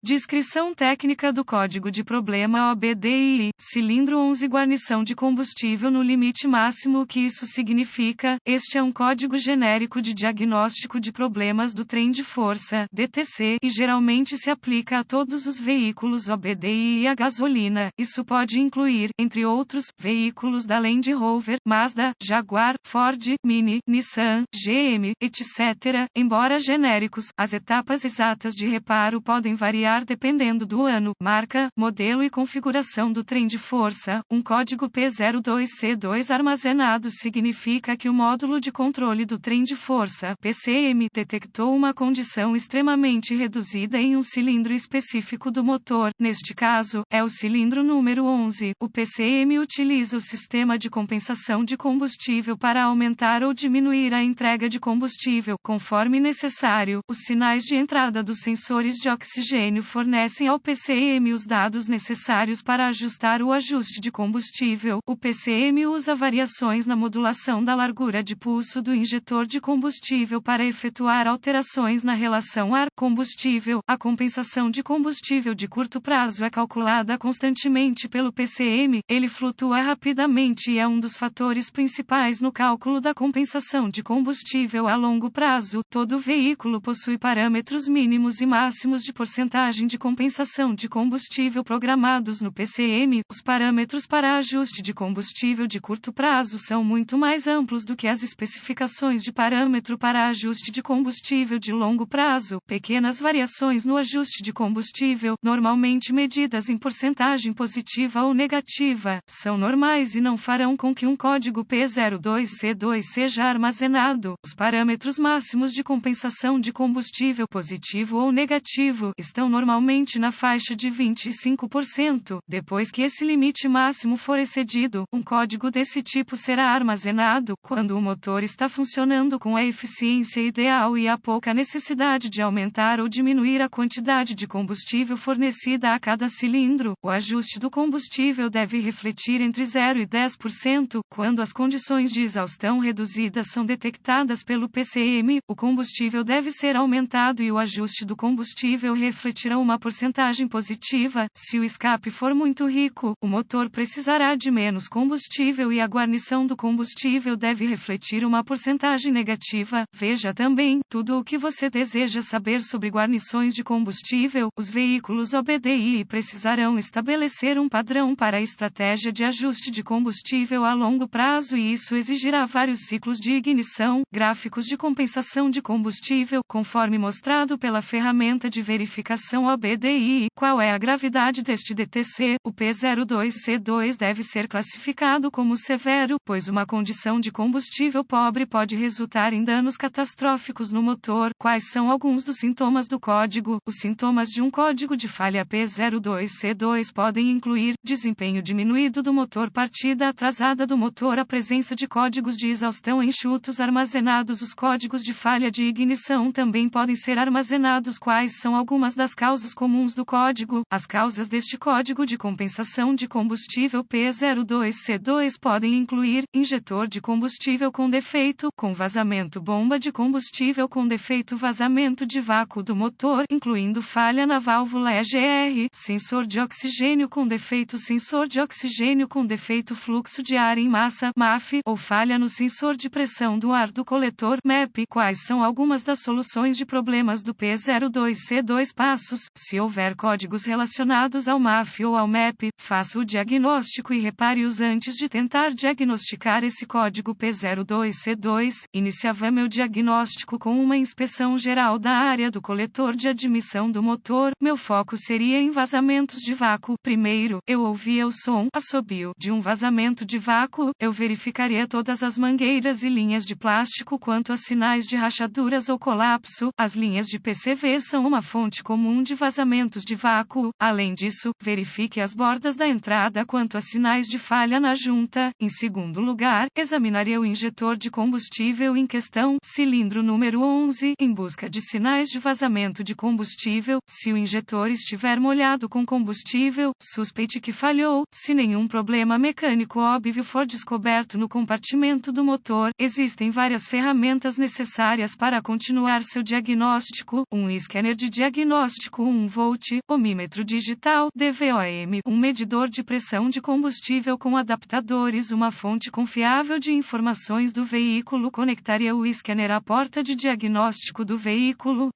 Descrição técnica do código de problema OBDII, cilindro 11 guarnição de combustível no limite máximo. O que isso significa? Este é um código genérico de diagnóstico de problemas do trem de força, DTC, e geralmente se aplica a todos os veículos OBDII e a gasolina. Isso pode incluir, entre outros, veículos da Land Rover, Mazda, Jaguar, Ford, Mini, Nissan, GM, etc. Embora genéricos, as etapas exatas de reparo podem variar dependendo do ano, marca, modelo e configuração do trem de força. Um código P02C2 armazenado significa que o módulo de controle do trem de força, PCM, detectou uma condição extremamente reduzida em um cilindro específico do motor. Neste caso, é o cilindro número 11. O PCM utiliza o sistema de compensação de combustível para aumentar ou diminuir a entrega de combustível, conforme necessário. Os sinais de entrada dos sensores de oxigênio fornecem ao PCM os dados necessários para ajustar o ajuste de combustível. O PCM usa variações na modulação da largura de pulso do injetor de combustível para efetuar alterações na relação ar-combustível. A compensação de combustível de curto prazo é calculada constantemente pelo PCM. Ele flutua rapidamente e é um dos fatores principais no cálculo da compensação de combustível a longo prazo. Todo veículo possui parâmetros mínimos e máximos de porcentagem de compensação de combustível programados no PCM. Os parâmetros para ajuste de combustível de curto prazo são muito mais amplos do que as especificações de parâmetro para ajuste de combustível de longo prazo. Pequenas variações no ajuste de combustível, normalmente medidas em porcentagem positiva ou negativa, são normais e não farão com que um código P02C2 seja armazenado. Os parâmetros máximos de compensação de combustível positivo ou negativo estão normalmente na faixa de 25%. Depois que esse limite máximo for excedido, um código desse tipo será armazenado quando o motor está funcionando com a eficiência ideal e há pouca necessidade de aumentar ou diminuir a quantidade de combustível fornecida a cada cilindro. O ajuste do combustível deve refletir entre 0 e 10%. Quando as condições de exaustão reduzidas são detectadas pelo PCM, o combustível deve ser aumentado e o ajuste do combustível refletirá uma porcentagem positiva. Se o escape for muito rico, o motor precisará de menos combustível e a guarnição do combustível deve refletir uma porcentagem negativa. Veja também tudo o que você deseja saber sobre guarnições de combustível. Os veículos OBDII precisarão estabelecer um padrão para a estratégia de ajuste de combustível a longo prazo e isso exigirá vários ciclos de ignição, gráficos de compensação de combustível, conforme mostrado pela ferramenta de verificação OBDII. Qual é a gravidade deste DTC? O P02C2 deve ser classificado como severo, pois uma condição de combustível pobre pode resultar em danos catastróficos no motor. Quais são alguns dos sintomas do código? Os sintomas de um código de falha P02C2 podem incluir desempenho diminuído do motor, partida atrasada do motor, a presença de códigos de exaustão enxutos armazenados. Os códigos de falha de ignição também podem ser armazenados. Quais são algumas das causas comuns do código? As causas deste código de compensação de combustível P02C2 podem incluir injetor de combustível com defeito, com vazamento, bomba de combustível com defeito, vazamento de vácuo do motor, incluindo falha na válvula EGR, sensor de oxigênio com defeito, sensor de oxigênio com defeito, fluxo de ar em massa, MAF, ou falha no sensor de pressão do ar do coletor, MEP. Quais são algumas das soluções de problemas do P02C2? Passos: se houver códigos relacionados ao MAF ou ao MEP, faça o diagnóstico e repare-os antes de tentar diagnosticar esse código P02C2. Iniciava meu diagnóstico com uma inspeção geral da área do coletor de admissão do motor. Meu foco seria em vazamentos de vácuo. Primeiro, eu ouvia o som, assobio, de um vazamento de vácuo. Eu verificaria todas as mangueiras e linhas de plástico quanto a sinais de rachaduras ou colapso. As linhas de PCV são uma fonte comum de vazamentos de vácuo. Além disso, verifique as bordas da entrada quanto a sinais de falha na junta. Em segundo lugar, examinaria o injetor de combustível em questão, cilindro número 11, em busca de sinais de vazamento de combustível. Se o injetor estiver molhado com combustível, suspeite que falhou. Se nenhum problema mecânico óbvio for descoberto no compartimento do motor, existem várias ferramentas necessárias para continuar seu diagnóstico. Um scanner de diagnóstico foco 1 volt, ohmímetro digital, DVOM, um medidor de pressão de combustível com adaptadores, uma fonte confiável de informações do veículo. Conectaria o scanner à porta de diagnóstico do veículo.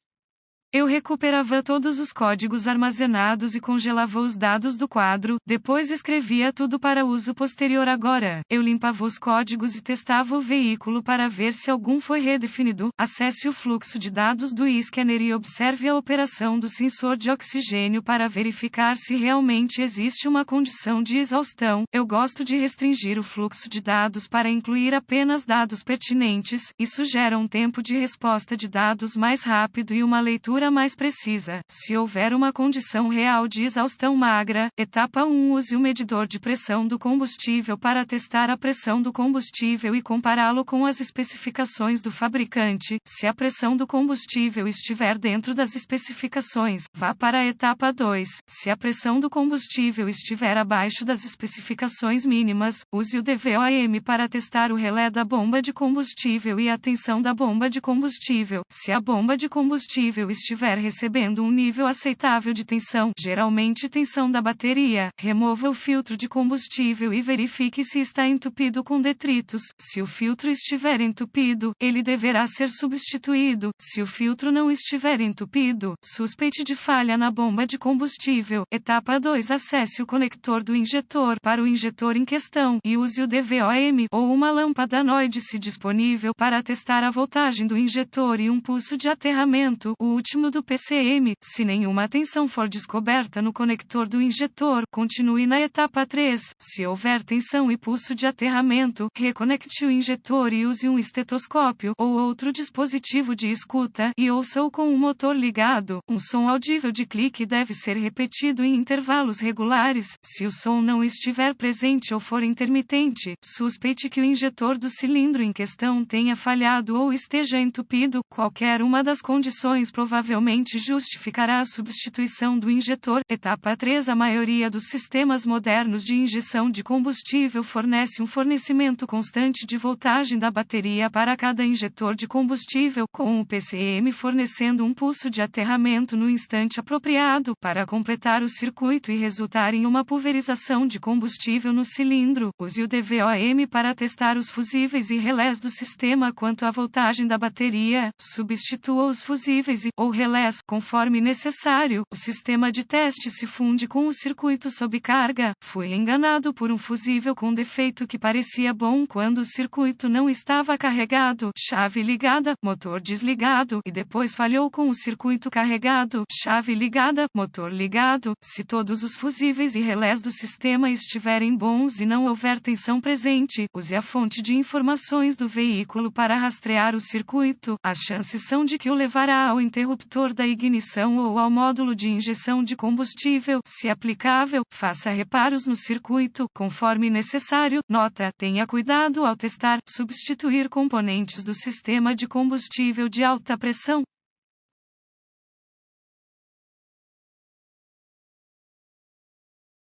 Eu recuperava todos os códigos armazenados e congelava os dados do quadro, depois escrevia tudo para uso posterior. Agora, eu limpava os códigos e testava o veículo para ver se algum foi redefinido. Acesse o fluxo de dados do scanner e observe a operação do sensor de oxigênio para verificar se realmente existe uma condição de exaustão. Eu gosto de restringir o fluxo de dados para incluir apenas dados pertinentes. Isso gera um tempo de resposta de dados mais rápido e uma leitura mais precisa. Se houver uma condição real de exaustão magra, etapa 1, use o medidor de pressão do combustível para testar a pressão do combustível e compará-lo com as especificações do fabricante. Se a pressão do combustível estiver dentro das especificações, vá para a etapa 2. Se a pressão do combustível estiver abaixo das especificações mínimas, use o DVOM para testar o relé da bomba de combustível e a tensão da bomba de combustível. Se a bomba de combustível estiver recebendo um nível aceitável de tensão, geralmente tensão da bateria, remova o filtro de combustível e verifique se está entupido com detritos. Se o filtro estiver entupido, ele deverá ser substituído. Se o filtro não estiver entupido, suspeite de falha na bomba de combustível. Etapa 2. Acesse o conector do injetor para o injetor em questão e use o DVOM ou uma lâmpada NOID se disponível para testar a voltagem do injetor e um pulso de aterramento. O último do PCM. Se nenhuma tensão for descoberta no conector do injetor, continue na etapa 3. Se houver tensão e pulso de aterramento, reconecte o injetor e use um estetoscópio ou outro dispositivo de escuta e ouça-o com o motor ligado. Um som audível de clique deve ser repetido em intervalos regulares. Se o som não estiver presente ou for intermitente, suspeite que o injetor do cilindro em questão tenha falhado ou esteja entupido. Qualquer uma das condições provavelmente justificará a substituição do injetor. Etapa 3. A maioria dos sistemas modernos de injeção de combustível fornece um fornecimento constante de voltagem da bateria para cada injetor de combustível, com o PCM fornecendo um pulso de aterramento no instante apropriado para completar o circuito e resultar em uma pulverização de combustível no cilindro. Use o DVOM para testar os fusíveis e relés do sistema quanto à voltagem da bateria. Substitua os fusíveis ou relés, conforme necessário. O sistema de teste se funde com o circuito sob carga. Fui enganado por um fusível com defeito que parecia bom quando o circuito não estava carregado. Chave ligada, motor desligado, e depois falhou com o circuito carregado. Chave ligada, motor ligado. Se todos os fusíveis e relés do sistema estiverem bons e não houver tensão presente, use a fonte de informações do veículo para rastrear o circuito. As chances são de que o levará ao interruptor da ignição ou ao módulo de injeção de combustível. Se aplicável, faça reparos no circuito, conforme necessário. Nota: tenha cuidado ao testar, substituir componentes do sistema de combustível de alta pressão.